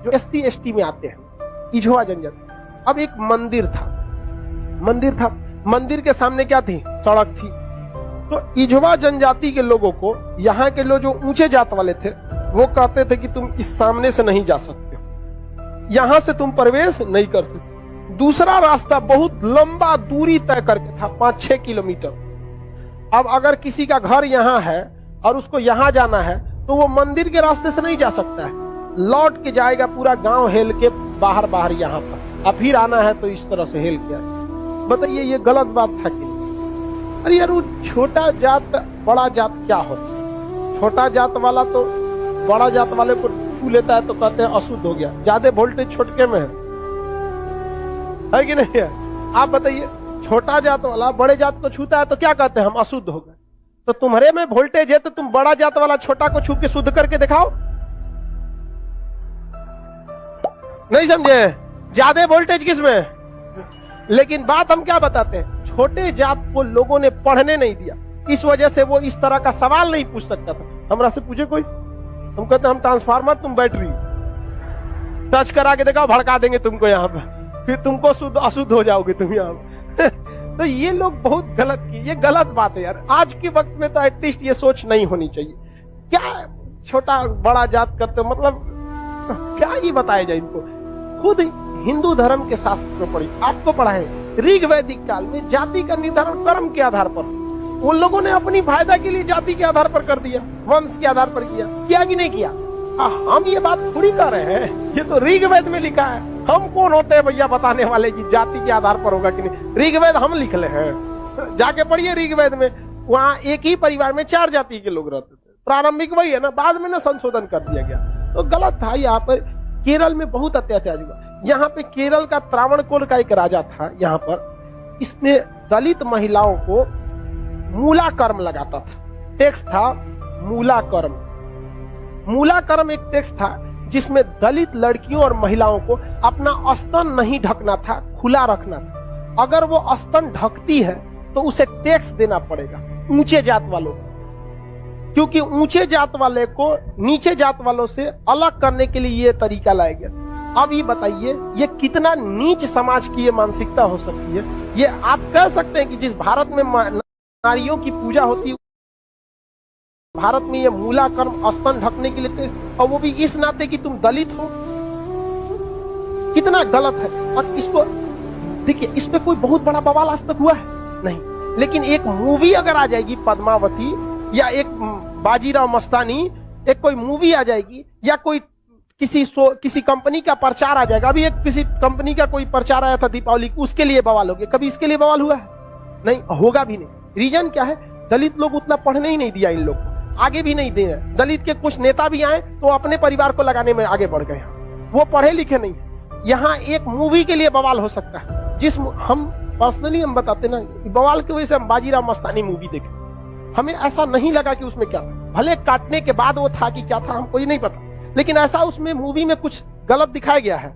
जो SC/ST में आते हैं, इझवा जनजाति। अब एक मंदिर था, मंदिर के सामने क्या थी? सड़क थी। तो इझवा जनजाति के लोगों को यहाँ के लोग जो ऊंचे जात वाले थे वो कहते थे कि तुम इस सामने से नहीं जा सकते हो, यहां से तुम प्रवेश नहीं कर सकते। दूसरा रास्ता बहुत लंबा दूरी तय करके था, 5-6 किलोमीटर। अब अगर किसी का घर यहाँ है और उसको यहाँ जाना है तो वो मंदिर के रास्ते से नहीं जा सकता है, लौट के जाएगा पूरा गांव हेल के बाहर यहाँ पर, अब फिर आना है तो इस तरह से हेल के आएगा। बताइए ये गलत बात था कि? अरे यार वो छोटा जात बड़ा जात क्या होता है? छोटा जात वाला तो बड़ा जात वाले को छू लेता है तो कहते हैं अशुद्ध हो गया, ज्यादा वोल्टेज छोटके में है कि नहीं है? आप बताइए, छोटा जात वाला बड़े जात को छूता है तो क्या कहते हैं? हम अशुद्ध हो गए। तो तुम्हारे में वोल्टेज है तो तुम बड़ा जात वाला छोटा को छू के शुद्ध करके दिखाओ। नहीं समझे? ज्यादा वोल्टेज किसमें? लेकिन बात हम क्या बताते हैं, छोटे जात को लोगों ने पढ़ने नहीं दिया, इस वजह से वो इस तरह का सवाल नहीं पूछ सकता था। हमरा से पूछे कोई, हम कहते हम ट्रांसफार्मर, तुम बैटरी, टच करा के देखा भड़का देंगे तुमको यहाँ पे, फिर तुमको शुद्ध अशुद्ध हो जाओगे तुम यहाँ पे। तो ये लोग बहुत गलत किए, ये गलत बात है यार। आज के वक्त में तो एटलीस्ट ये सोच नहीं होनी चाहिए। क्या छोटा बड़ा जात करते हो, मतलब क्या ही बताया जाए इनको? खुद हिंदू धर्म के शास्त्र में पढ़ी, आपको पढ़ाए ऋग वैदिक काल में जाति का निर्धारण कर्म के आधार पर, उन लोगों ने अपनी फायदा के लिए जाति के आधार पर कर दिया, वंश के आधार पर किया कि नहीं किया? हम ये बात थोड़ी कर रहे हैं, ये तो ऋग्वेद में लिखा है। हम कौन होते हैं भैया बताने वाले कि जाति के आधार पर होगा कि नहीं? ऋग्वेद हम लिख ले हैं, जाके पढ़िए ऋग्वेद में, वहां एक ही परिवार में 4 जाति के लोग रहते थे। प्रारंभिक वही है ना, बाद में ना संशोधन कर दिया गया, तो गलत था। यहाँ पर केरल में बहुत अत्याचार हुआ। यहाँ पे केरल का त्रावणकोर का एक राजा था, यहाँ पर इसने दलित महिलाओं को मूलाकर्म लगाता था। टैक्स था मूलाकर्म। मूलाकर्म एक टैक्स था जिसमें दलित लड़कियों और महिलाओं को अपना स्तन नहीं ढकना था, खुला रखना था। अगर वो स्तन ढकती है तो उसे टैक्स देना पड़ेगा ऊंचे जात वालों को, क्योंकि ऊंचे जात वाले को नीचे जात वालों से अलग करने के लिए ये तरीका लाया गया। अब ये बताइए ये कितना नीच समाज की ये मानसिकता हो सकती है? ये आप कह सकते हैं कि जिस भारत में नारियों की पूजा होती है, भारत में ये मूलाकर्म स्तन ढकने के लिए, और वो भी इस नाते कि तुम दलित हो, कितना गलत है। और इसको देखिए, इस पे कोई बहुत बड़ा बवाल आज तक हुआ है नहीं, लेकिन एक मूवी अगर आ जाएगी पद्मावती, या एक बाजीराव मस्तानी, एक कोई मूवी आ जाएगी, या कोई किसी कंपनी का प्रचार आ जाएगा। अभी एक किसी कंपनी का कोई प्रचार आया था दीपावली, उसके लिए बवाल हो गया। कभी इसके लिए बवाल हुआ है? नहीं, होगा भी नहीं। रीजन क्या है? दलित लोग उतना पढ़ने ही नहीं दिया इन लोग को, आगे भी नहीं दे रहे। दलित के कुछ नेता भी आए तो अपने परिवार को लगाने में आगे बढ़ गए, वो पढ़े लिखे नहीं। यहाँ एक मूवी के लिए बवाल हो सकता है, जिस हम पर्सनली हम बताते ना, बवाल की वजह से हम बाजीराव मस्तानी मूवी देखे, हमें ऐसा नहीं लगा कि उसमें क्या था। भले काटने के बाद वो था कि क्या था हमको ही नहीं पता, लेकिन ऐसा उसमें मूवी में कुछ गलत दिखाया गया है।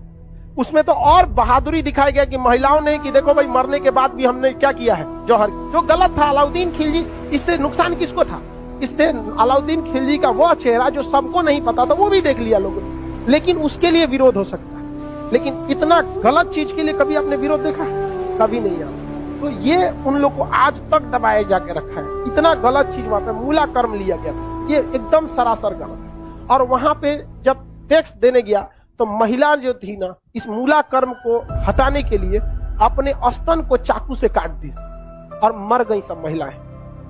उसमें तो और बहादुरी दिखाया गया कि महिलाओं ने, कि देखो भाई मरने के बाद भी हमने क्या किया है, जौहर, जो गलत था। अलाउद्दीन खिलजी, इससे नुकसान किसको था? इससे अलाउद्दीन खिलजी का वो चेहरा जो सबको नहीं पता था वो भी देख लिया लोगों ने, लेकिन उसके लिए विरोध हो सकता है। लेकिन इतना गलत चीज के लिए कभी आपने विरोध देखा? कभी नहीं आया। तो ये उन लोग को आज तक दबाए जाके रखा है। इतना गलत चीज वहां पे मूलाकर्म लिया गया, ये एकदम सरासर गलत है। और वहां पे जब टैक्स देने गया तो महिला जो थी ना, इस मूलाकर्म को हटाने के लिए अपने स्तन को चाकू से काट दी और मर गई सब महिलाएं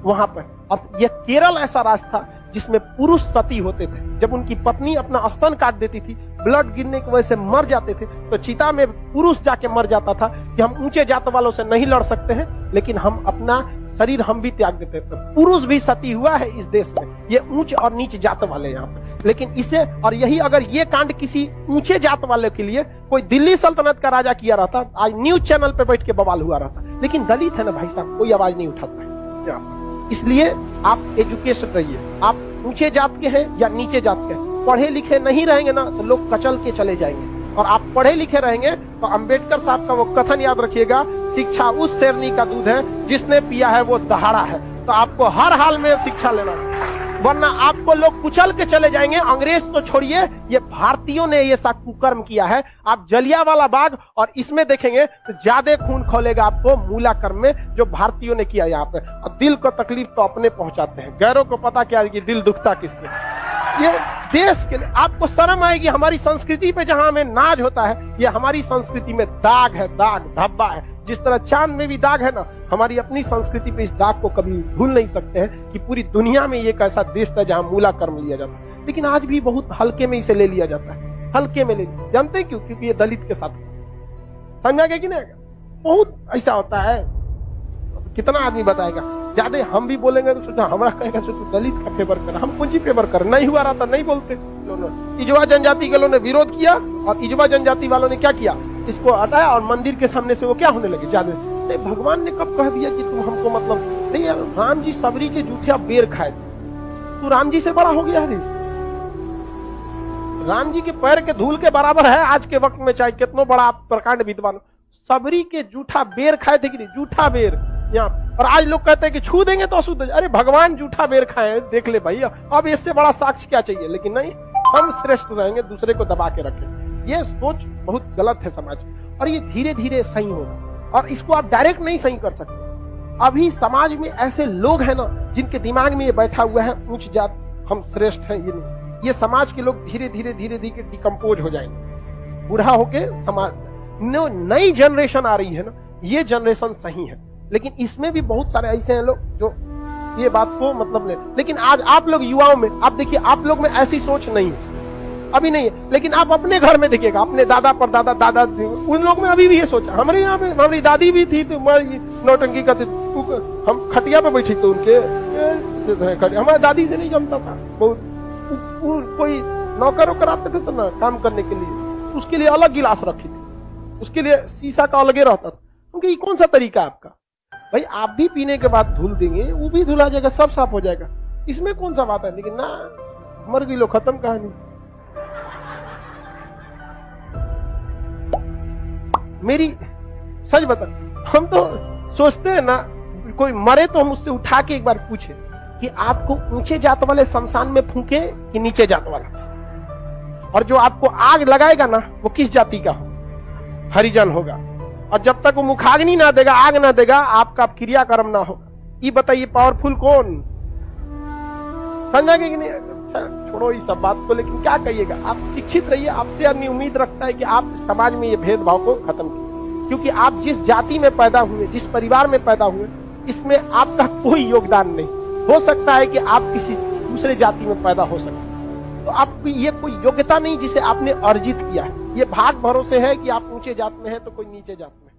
वहां पर। अब यह केरल ऐसा राज्य था जिसमें पुरुष सती होते थे। जब उनकी पत्नी अपना स्तन काट देती थी, ब्लड गिरने की वजह से मर जाते थे, तो चिता में पुरुष जाके मर जाता था कि हम ऊंचे जात वालों से नहीं लड़ सकते हैं, लेकिन हम अपना शरीर हम भी त्याग देते थे। पुरुष भी सती हुआ है इस देश में, ये ऊंच और नीच जात वाले यहाँ पे। लेकिन इसे, और यही अगर ये कांड किसी ऊंचे जात वाले के लिए कोई दिल्ली सल्तनत का राजा किया रहता, आज न्यूज चैनल पे बैठ के बवाल हुआ रहता। लेकिन दलित है ना भाई साहब, कोई आवाज नहीं उठाता है। इसलिए आप एजुकेशन रहिए, आप ऊंचे जात के हैं या नीचे जात के हैं, पढ़े लिखे नहीं रहेंगे ना तो लोग कचल के चले जाएंगे। और आप पढ़े लिखे रहेंगे तो अंबेडकर साहब का वो कथन याद रखिएगा, शिक्षा उस शेरनी का दूध है जिसने पिया है वो दहाड़ा है। तो आपको हर हाल में शिक्षा लेना है। वरना आपको लोग कुचल के चले जाएंगे। अंग्रेज तो छोड़िए, ये भारतीयों ने ये सा कुकर्म किया है। आप जलियांवाला बाग और इसमें देखेंगे तो ज्यादा खून खोलेगा आपको मूला कर्म में, जो भारतीयों ने किया यहाँ पे। और दिल को तकलीफ तो अपने पहुंचाते हैं, गैरों को पता क्या है कि दिल दुखता किससे। ये देश के लिए आपको शर्म आएगी। हमारी संस्कृति पे जहां हमें नाज होता है, ये हमारी संस्कृति में दाग है, दाग धब्बा है। जिस तरह चांद में भी दाग है ना, हमारी अपनी संस्कृति पे इस दाग को कभी भूल नहीं सकते हैं कि पूरी दुनिया में एक ऐसा देश था जहां मूला कर्म लिया जाता है। लेकिन आज भी बहुत हल्के में इसे ले लिया जाता है, हल्के में ले लिया। जानते हैं क्यों? क्योंकि ये दलित के साथ, समझा गया कि नहीं? बहुत ऐसा होता है। कितना आदमी बताएगा, ज्यादा हम भी बोलेंगे तो सोचा हमारा कहेगा तू दलित का फेवर कर, हम कौन सी फेवर कर। नहीं हुआ रहा था नहीं बोलते। इजवा जनजाति के लोगों ने विरोध किया और इजवा जनजाति वालों ने क्या किया, इसको हटाया और मंदिर के सामने से वो क्या होने लगे, ज्यादा नहीं। भगवान ने कब कह दिया कि तुम हमको मतलब नहीं यार। राम जी सबरी के जूठे बेर खाए थे, तू राम जी से बड़ा हो गया है। राम जी के पैर के धूल के बराबर है आज के वक्त में, चाहे कितना बड़ा आप प्रकांड विद्वान। सबरी के जूठा बेर खाए थे कि नहीं, जूठा बेर यहाँ। और आज लोग कहते हैं कि छू देंगे तो अशुद्ध। अरे भगवान जूठा बेर खाए, देख ले भाई, अब इससे बड़ा साक्ष्य क्या चाहिए। लेकिन नहीं, हम श्रेष्ठ रहेंगे, दूसरे को दबा के रखें। ये सोच बहुत गलत है समाज में, और ये धीरे धीरे सही होगा। और इसको आप डायरेक्ट नहीं सही कर सकते। अभी समाज में ऐसे लोग हैं ना जिनके दिमाग में ये बैठा हुआ है उच्च जात, हम श्रेष्ठ हैं। ये नहीं, ये समाज के लोग धीरे धीरे डिकम्पोज हो जाएंगे, बूढ़ा होके। समाज नई जनरेशन आ रही है ना, ये जनरेशन सही है। लेकिन इसमें भी बहुत सारे ऐसे हैं लोग जो ये बात को मतलब ले। लेकिन आज आप लोग युवाओं में आप देखिए, आप लोग में ऐसी सोच नहीं है, अभी नहीं है। लेकिन आप अपने घर में देखिएगा, अपने दादा परदादा दादा उन लोग में अभी भी ये सोचा। हमारे यहाँ पे हमारी दादी भी थी तो नौटंकी करते, हम खटिया पे बैठी तो उनके हमारी दादी से नहीं जमता था। बहुत कोई नौकर वोकर आते थे तो ना काम करने के लिए, उसके लिए अलग गिलास रखी थी, उसके लिए शीशा का अलग रहता था। क्योंकि ये कौन सा तरीका आपका भाई, आप भी पीने के बाद धुल देंगे, वो भी धुला जाएगा, सब साफ हो जाएगा, इसमें कौन सा बात है। लेकिन ना, मर गई लो, खत्म कहानी। मेरी सच बता, हम तो सोचते हैं ना, कोई मरे तो हम उससे उठा के एक बार पूछे कि आपको ऊंचे जात वाले शमशान में फूके कि नीचे जात वाला, और जो आपको आग लगाएगा ना वो किस जाति का हो, हरिजन होगा। और जब तक वो मुखाग्नि ना देगा, आग ना देगा, आपका क्रियाकर्म ना होगा। ये बताइए पावरफुल कौन? समझा कि नहीं? छोड़ो इस सब बात को। लेकिन क्या कहिएगा, आप शिक्षित रहिए। आपसे आदमी उम्मीद रखता है कि आप समाज में ये भेदभाव को खत्म कीजिए, क्योंकि आप जिस जाति में पैदा हुए, जिस परिवार में पैदा हुए, इसमें आपका कोई योगदान नहीं। हो सकता है कि आप किसी दूसरे जाति में पैदा हो सकते, तो आपकी ये कोई योग्यता नहीं जिसे आपने अर्जित किया है। ये भाग भरोसे है कि आप ऊंचे जात में है तो कोई नीचे जात में।